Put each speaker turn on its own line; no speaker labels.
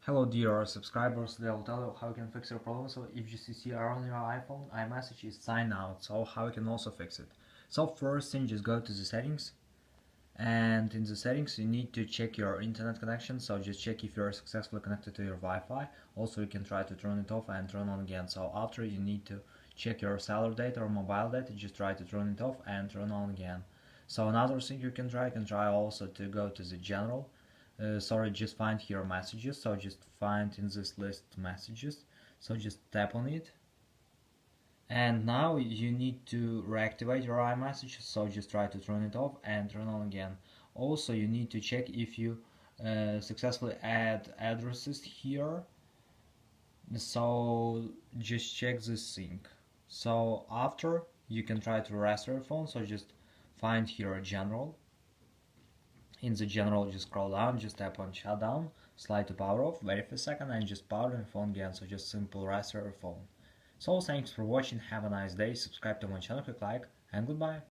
Hello dear subscribers, today I'll tell you how you can fix your problem. So if you are on your iPhone, iMessage is sign out, so how you can also fix it. So first thing, just go to the settings, and in the settings you need to check your internet connection, so just check if you're successfully connected to your Wi-Fi. Also you can try to turn it off and turn on again. So after, you need to check your cellular data or mobile data, just try to turn it off and turn on again. So another thing you can try also to go to the general. Just find here messages, so just find in this list messages, so just tap on it, and now you need to reactivate your iMessage, so just try to turn it off and turn on again. Also you need to check if you successfully add addresses here, so just check this thing. So after, you can try to restart your phone, so just find here general. In the general, just scroll down, just tap on shutdown, slide to power off, wait for a second, and just power your phone again. So just simple restart your phone. So thanks for watching, have a nice day, subscribe to my channel, click like, and goodbye.